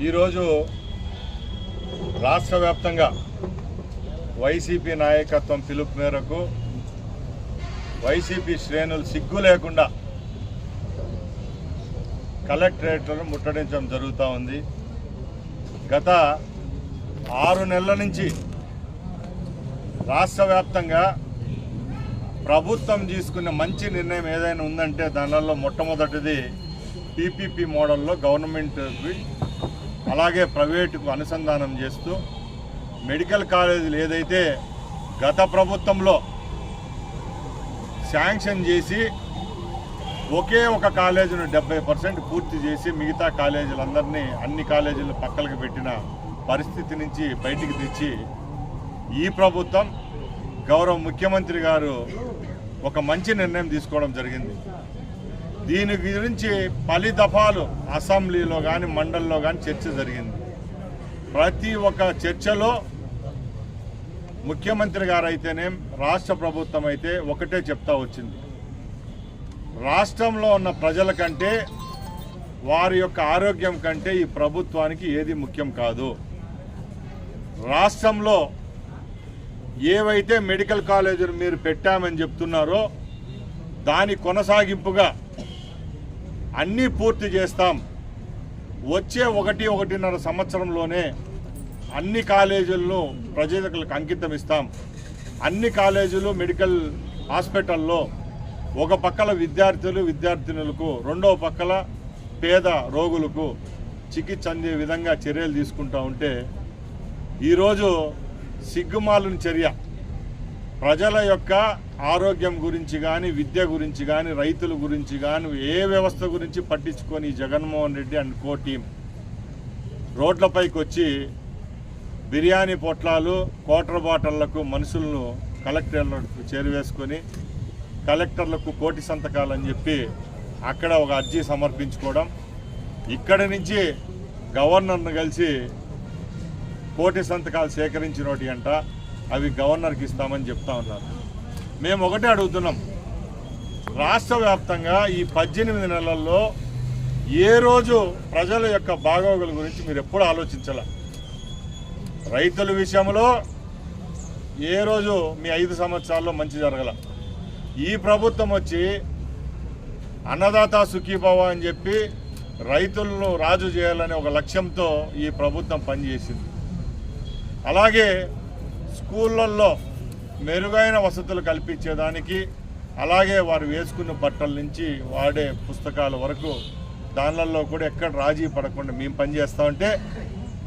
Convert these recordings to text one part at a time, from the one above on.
ఈరోజు రాష్ట్ర వ్యాప్తంగా వైసీపీ నాయకత్వం పిలుపు మేరకు వైసీపీ శ్రేణులు సిగ్గు లేకుండా కలెక్టరేట్లను ముట్టడించడం జరుగుతూ ఉంది. గత 6 నెలల నుంచి రాష్ట్ర వ్యాప్తంగా ప్రభుత్వం తీసుకున్న మంచి నిర్ణయం ఏదైనా ఉందంటే దానిలో మొట్టమొదటిది పీపీపీ మోడల్లో గవర్నమెంట్కి అలాగే ప్రైవేటుకు అనుసంధానం చేస్తూ మెడికల్ కాలేజీలు ఏదైతే గత ప్రభుత్వంలో శాంక్షన్ చేసి ఒకే ఒక కాలేజీను 70% పూర్తి చేసి మిగతా కాలేజీలందరినీ అన్ని కాలేజీలు పక్కలకు పెట్టిన పరిస్థితి నుంచి బయటికి తెచ్చి ఈ ప్రభుత్వం గౌరవ ముఖ్యమంత్రి గారు ఒక మంచి నిర్ణయం తీసుకోవడం జరిగింది. దీని గురించి 10 దఫాలు అసెంబ్లీలో కానీ మండలిలో కానీ చర్చ జరిగింది. ప్రతి ఒక్క చర్చలో ముఖ్యమంత్రి గారు అయితేనే రాష్ట్ర ప్రభుత్వం అయితే ఒకటే చెప్తా వచ్చింది, రాష్ట్రంలో ఉన్న ప్రజల కంటే వారి యొక్క ఆరోగ్యం కంటే ఈ ప్రభుత్వానికి ఏది ముఖ్యం కాదు. రాష్ట్రంలో ఏవైతే మెడికల్ కాలేజీలు మీరు పెట్టామని చెప్తున్నారో దాని కొనసాగింపుగా అన్నీ పూర్తి చేస్తాం. వచ్చే 1-1.5 సంవత్సరంలోనే అన్ని కాలేజీలను ప్రజలకు అంకితం ఇస్తాం. అన్ని కాలేజీలు మెడికల్ హాస్పిటల్లో ఒక పక్కల విద్యార్థినులకు రెండవ పక్కల పేద రోగులకు చికిత్స అందే విధంగా చర్యలు తీసుకుంటూ ఉంటే ఈరోజు సిగ్గుమాలిన చర్య. ప్రజల యొక్క ఆరోగ్యం గురించి కానీ విద్య గురించి కానీ రైతుల గురించి కానీ ఏ వ్యవస్థ గురించి పట్టించుకొని Jaganmohan Reddy and co team రోడ్లపైకి వచ్చి బిర్యానీ పొట్లాలు క్వార్టర్ బాటిళ్లకు మనుషులను కలెక్టర్లకు చేరువేసుకొని కలెక్టర్లకు కోటి సంతకాలని చెప్పి అక్కడ ఒక అర్జీ సమర్పించుకోవడం, ఇక్కడి నుంచి గవర్నర్ను కలిసి కోటి సంతకాలు సేకరించినోటి అంట అవి గవర్నర్కి ఇస్తామని చెప్తా ఉన్నారు. మేము ఒకటే అడుగుతున్నాం, రాష్ట్ర వ్యాప్తంగా ఈ 18 నెలల్లో ఏ రోజు ప్రజల యొక్క బాగోగుల గురించి మీరు ఎప్పుడు ఆలోచించాల? రైతుల విషయంలో ఏ రోజు మీ 5 సంవత్సరాల్లో మంచి జరగల. ఈ ప్రభుత్వం వచ్చి అన్నదాత సుఖీభవ అని చెప్పి రైతులను రాజు చేయాలనే ఒక లక్ష్యంతో ఈ ప్రభుత్వం పనిచేసింది. అలాగే స్కూళ్ళల్లో మెరుగైన వసతులు కల్పించేదానికి, అలాగే వారు వేసుకున్న బట్టల నుంచి వాడే పుస్తకాల వరకు దానిలలో కూడా ఎక్కడ రాజీ పడకుండా మేము పనిచేస్తామంటే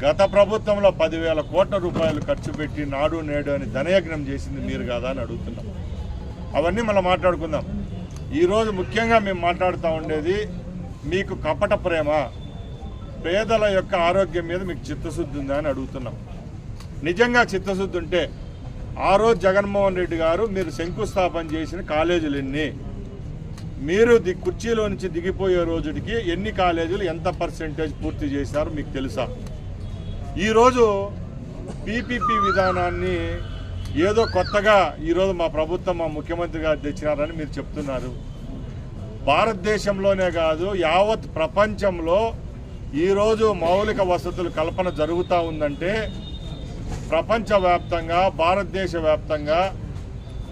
గత ప్రభుత్వంలో 10,000 కోట్ల రూపాయలు ఖర్చు పెట్టి నాడు నేడు అని ధనయజ్ఞం చేసింది మీరు కాదా అని అడుగుతున్నాం. అవన్నీ మనం మాట్లాడుకుందాం. ఈరోజు ముఖ్యంగా మేము మాట్లాడుతూ ఉండేది మీకు కపట ప్రేమ, పేదల యొక్క ఆరోగ్యం మీద మీకు చిత్తశుద్ధి ఉందా అని అడుగుతున్నాం. నిజంగా చిత్తశుద్ధి ఉంటే ఆ రోజు జగన్మోహన్ రెడ్డి గారు మీరు శంకుస్థాపన చేసిన కాలేజీలు ఎన్ని, మీరు కుర్చీలో నుంచి దిగిపోయే రోజుకి ఎన్ని కాలేజీలు ఎంత పర్సెంటేజ్ పూర్తి చేశారు మీకు తెలుసా? ఈరోజు పీపీపీ విధానాన్ని ఏదో కొత్తగా ఈరోజు మా ప్రభుత్వం మా ముఖ్యమంత్రి గారు తెచ్చినారని మీరు చెప్తున్నారు. భారతదేశంలోనే కాదు యావత్ ప్రపంచంలో ఈరోజు మౌలిక వసతుల కల్పన జరుగుతూ ఉందంటే ప్రపంచవ్యాప్తంగా భారతదేశ వ్యాప్తంగా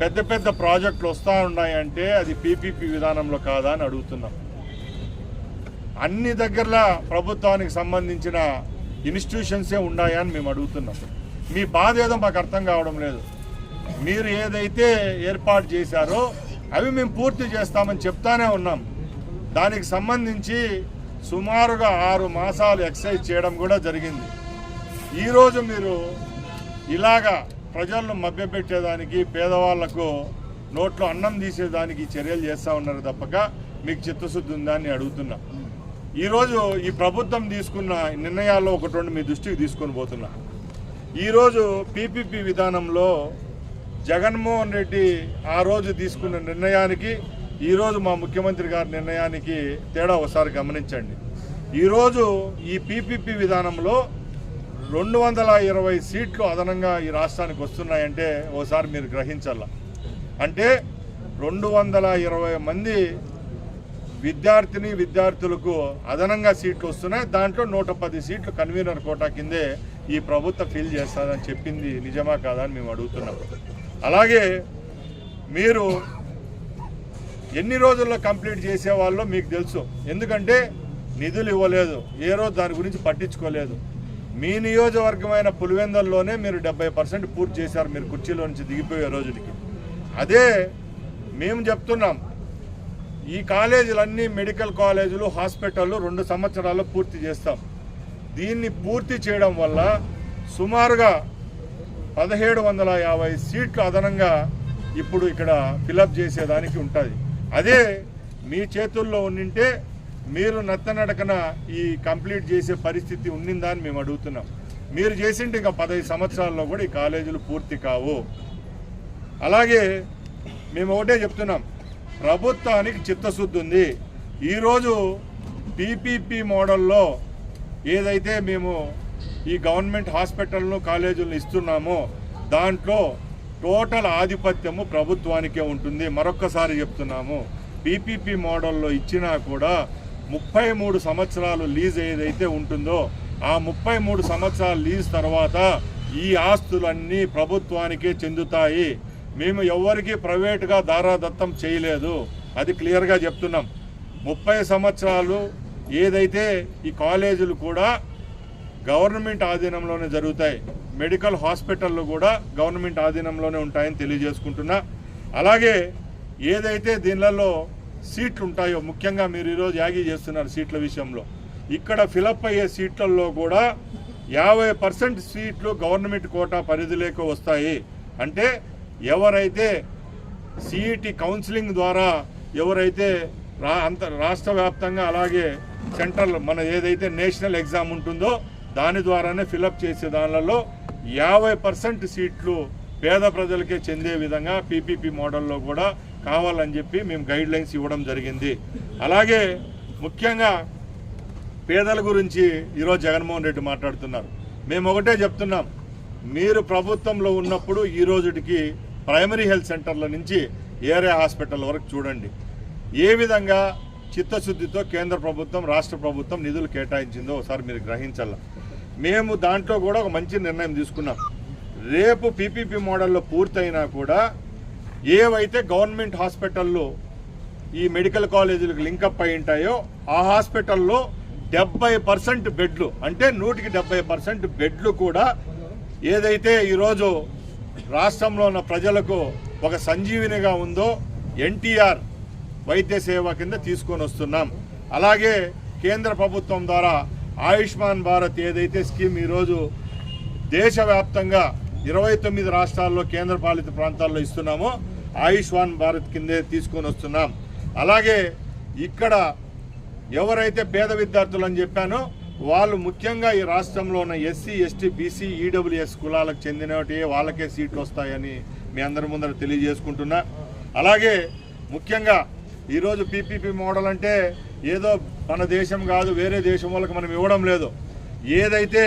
పెద్ద పెద్ద ప్రాజెక్టులు వస్తూ ఉన్నాయంటే అది పీపీపీ విధానంలో కాదా అని అడుగుతున్నాం. అన్ని దగ్గరలా ప్రభుత్వానికి సంబంధించిన ఇన్స్టిట్యూషన్సే ఉన్నాయని మేము అడుగుతున్నాం. మీ బాధ ఏదో మాకు అర్థం కావడం లేదు. మీరు ఏదైతే ఏర్పాటు చేశారో అవి మేము పూర్తి చేస్తామని చెప్తానే ఉన్నాం. దానికి సంబంధించి సుమారుగా 6 మాసాలు ఎక్సైజ్ చేయడం కూడా జరిగింది. ఈరోజు మీరు ఇలాగా ప్రజలను మభ్యపెట్టేదానికి, పేదవాళ్లకు నోట్లో అన్నం తీసేదానికి చర్యలు చేస్తూ ఉన్నారు తప్పక మీకు చిత్తశుద్ధి ఉందా అని అడుగుతున్నా. ఈరోజు ఈ ప్రభుత్వం తీసుకున్న నిర్ణయాల్లో 1-2 మీ దృష్టికి తీసుకొని పోతున్నా. ఈరోజు పీపీపీ విధానంలో జగన్మోహన్ రెడ్డి ఆ రోజు తీసుకున్న నిర్ణయానికి ఈరోజు మా ముఖ్యమంత్రి గారి నిర్ణయానికి తేడా ఒకసారి గమనించండి. ఈరోజు ఈ పీపీపీ విధానంలో 220 సీట్లు అదనంగా ఈ రాష్ట్రానికి వస్తున్నాయంటే ఓసారి మీరు గ్రహించాల. అంటే 220 మంది విద్యార్థులకు అదనంగా సీట్లు వస్తున్నాయి. దాంట్లో 110 సీట్లు కన్వీనర్ కోటా కిందే ఈ ప్రభుత్వం ఫిల్ చేస్తుందని చెప్పింది నిజమా కాదా అని మేము అడుగుతున్నాం. అలాగే మీరు ఎన్ని రోజుల్లో కంప్లీట్ చేసేవాళ్ళో మీకు తెలుసు. ఎందుకంటే నిధులు ఇవ్వలేదు, ఏ రోజు దాని గురించి పట్టించుకోలేదు. మీ నియోజకవర్గమైన పులివెందుల్లోనే మీరు 70% పూర్తి చేశారు, మీరు కుర్చీలో నుంచి దిగిపోయే రోజుకి. అదే మేము చెప్తున్నాం, ఈ కాలేజీలన్నీ మెడికల్ కాలేజీలు, హాస్పిటళ్ళు 2 సంవత్సరాల్లో పూర్తి చేస్తాం. దీన్ని పూర్తి చేయడం వల్ల సుమారుగా 1750 సీట్లు అదనంగా ఇప్పుడు ఇక్కడ ఫిలప్ చేసేదానికి ఉంటుంది. అదే మీ చేతుల్లో ఉండింటే మీరు నత్తనడకన ఈ కంప్లీట్ చేసే పరిస్థితి ఉండిందా అని మేము అడుగుతున్నాం. మీరు చేసింటే ఇంకా 15 సంవత్సరాల్లో కూడా ఈ కాలేజీలు పూర్తి కావు. అలాగే మేము ఒకటే చెప్తున్నాం, ప్రభుత్వానికి చిత్తశుద్ధి ఉంది. ఈరోజు పీపీపీ మోడల్లో ఏదైతే మేము ఈ గవర్నమెంట్ హాస్పిటల్ను కాలేజీలను ఇస్తున్నామో దాంట్లో టోటల్ ఆధిపత్యము ప్రభుత్వానికే ఉంటుంది. మరొక్కసారి చెప్తున్నాము, పీపీపీ మోడల్లో ఇచ్చినా కూడా 33 సంవత్సరాలు లీజ్ ఏదైతే ఉంటుందో ఆ 33 సంవత్సరాల లీజ్ తర్వాత ఈ ఆస్తులన్నీ ప్రభుత్వానికే చెందుతాయి. మేము ఎవరికి ప్రైవేట్గా దారాదత్తం చేయలేదు, అది క్లియర్గా చెప్తున్నాం. 30 సంవత్సరాలు ఏదైతే ఈ కాలేజీలు కూడా గవర్నమెంట్ ఆధీనంలోనే జరుగుతాయి, మెడికల్ హాస్పిటళ్ళు కూడా గవర్నమెంట్ ఆధీనంలోనే ఉంటాయని తెలియజేసుకుంటున్నా. అలాగే ఏదైతే దీనిలలో సీట్లు ఉంటాయో, ముఖ్యంగా మీరు ఈరోజు యాగీ చేస్తున్నారు సీట్ల విషయంలో, ఇక్కడ ఫిలప్ అయ్యే సీట్లలో కూడా 50% సీట్లు గవర్నమెంట్ కోటా పరిధిలోకి వస్తాయి. అంటే ఎవరైతే సిఈటి కౌన్సిలింగ్ ద్వారా ఎవరైతే రాష్ట్ర వ్యాప్తంగా అలాగే సెంట్రల్ మన ఏదైతే నేషనల్ ఎగ్జామ్ ఉంటుందో దాని ద్వారానే ఫిలప్ చేసే దానిలలో 50% సీట్లు పేద ప్రజలకే చెందే విధంగా పీపీపీ మోడల్లో కూడా కావాలని చెప్పి మేము గైడ్ లైన్స్ ఇవ్వడం జరిగింది. అలాగే ముఖ్యంగా పేదల గురించి ఈరోజు జగన్మోహన్ రెడ్డి మాట్లాడుతున్నారు. మేము ఒకటే చెప్తున్నాం, మీరు ప్రభుత్వంలో ఉన్నప్పుడు ఈ రోజుకి ప్రైమరీ హెల్త్ సెంటర్ల నుంచి ఏరియా హాస్పిటల్ వరకు చూడండి ఏ విధంగా చిత్తశుద్ధితో కేంద్ర ప్రభుత్వం రాష్ట్ర ప్రభుత్వం నిధులు కేటాయించిందో ఒకసారి మీరు గ్రహించాల. మేము దాంట్లో కూడా ఒక మంచి నిర్ణయం తీసుకున్నాం. రేపు పీపీపీ మోడల్లో పూర్తయినా కూడా ఏవైతే గవర్నమెంట్ హాస్పిటల్లో ఈ మెడికల్ కాలేజీలకు లింకప్ అయి ఉంటాయో ఆ హాస్పిటల్లో 70% బెడ్లు, అంటే 170% బెడ్లు కూడా ఏదైతే ఈరోజు రాష్ట్రంలో ఉన్న ప్రజలకు ఒక సంజీవినిగా ఉందో ఎన్టీఆర్ వైద్య సేవ కింద తీసుకొని వస్తున్నాం. అలాగే కేంద్ర ప్రభుత్వం ద్వారా ఆయుష్మాన్ భారత్ ఏదైతే స్కీమ్ ఈరోజు దేశవ్యాప్తంగా 29 రాష్ట్రాల్లో కేంద్రపాలిత ప్రాంతాల్లో ఇస్తున్నామో ఆయుష్మాన్ భారత్ కిందే తీసుకొని వస్తున్నాం. అలాగే ఇక్కడ ఎవరైతే పేద విద్యార్థులు అని చెప్పానో వాళ్ళు ముఖ్యంగా ఈ రాష్ట్రంలో ఉన్న ఎస్సీ, ఎస్టీ, బీసీ, ఈడబ్ల్యూఎస్ కులాలకు చెందినవి వాళ్ళకే సీట్లు వస్తాయని మీ అందరి ముందర తెలియజేసుకుంటున్నా. అలాగే ముఖ్యంగా ఈరోజు పీపీపీ మోడల్ అంటే ఏదో మన దేశం కాదు వేరే దేశం వాళ్ళకి మనం ఇవ్వడం లేదు. ఏదైతే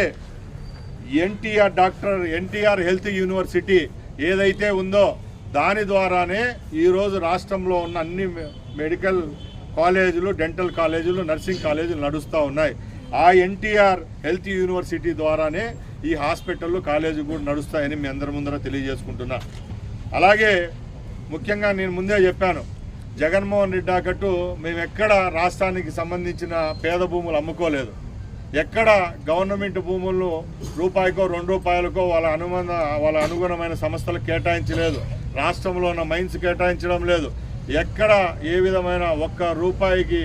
ఎన్టీఆర్ హెల్త్ యూనివర్సిటీ ఏదైతే ఉందో దాని ద్వారానే ఈరోజు రాష్ట్రంలో ఉన్న అన్ని మెడికల్ కాలేజీలు, డెంటల్ కాలేజీలు, నర్సింగ్ కాలేజీలు నడుస్తూ ఉన్నాయి. ఆ ఎన్టీఆర్ హెల్త్ యూనివర్సిటీ ద్వారానే ఈ హాస్పిటళ్ళు కాలేజీ కూడా నడుస్తాయని మీ అందరి ముందర తెలియజేసుకుంటున్నా. అలాగే ముఖ్యంగా నేను ముందే చెప్పాను, జగన్మోహన్ రెడ్డి ఆకట్టు మేము ఎక్కడ రాష్ట్రానికి సంబంధించిన పేద భూములు అమ్ముకోలేదు, ఎక్కడ గవర్నమెంట్ భూములను రూపాయికో 2 రూపాయలకో వాళ్ళ అనుగుణమైన సంస్థలకు కేటాయించలేదు, రాష్ట్రంలో ఉన్న మైన్స్ కేటాయించడం లేదు, ఎక్కడ ఏ విధమైన 1 రూపాయికి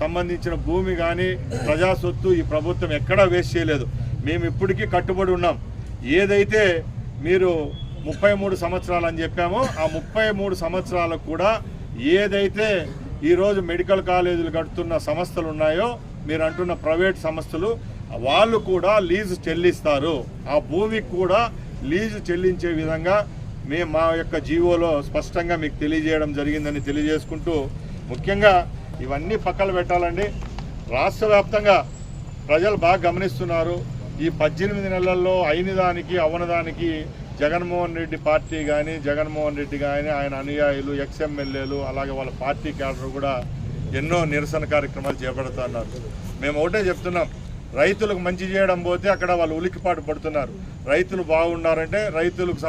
సంబంధించిన భూమి కానీ ప్రజా సొత్తు ఈ ప్రభుత్వం ఎక్కడా వేస్ట్ చేయలేదు. మేము ఇప్పటికీ కట్టుబడి ఉన్నాం. ఏదైతే మీరు 33 సంవత్సరాలు అని చెప్పామో ఆ 33 సంవత్సరాలకు కూడా ఏదైతే ఈరోజు మెడికల్ కాలేజీలు కడుతున్న సంస్థలు ఉన్నాయో మీరు అంటున్న ప్రైవేట్ సంస్థలు వాళ్ళు కూడా లీజు చెల్లిస్తారు. ఆ భూమికి కూడా లీజు చెల్లించే విధంగా మేము మా యొక్క జీవోలో స్పష్టంగా మీకు తెలియజేయడం జరిగిందని తెలియజేసుకుంటూ, ముఖ్యంగా ఇవన్నీ పక్కన పెట్టాలండి. రాష్ట్ర వ్యాప్తంగా ప్రజలు బాగా గమనిస్తున్నారు. ఈ 18 నెలల్లో అయిన దానికి అవనదానికి జగన్మోహన్ రెడ్డి పార్టీ కానీ జగన్మోహన్ రెడ్డి కానీ ఆయన అనుయాయులు, ఎక్స్ఎమ్మెల్యేలు అలాగే వాళ్ళ పార్టీ క్యాడర్ కూడా ఎన్నో నిరసన కార్యక్రమాలు చేపడుతున్నారు. మేము ఒకటే చెప్తున్నాం, రైతులకు మంచి చేయడం పోతే అక్కడ వాళ్ళు ఉలికిపాటు పడుతున్నారు. రైతులు బాగున్నారంటే రైతులకు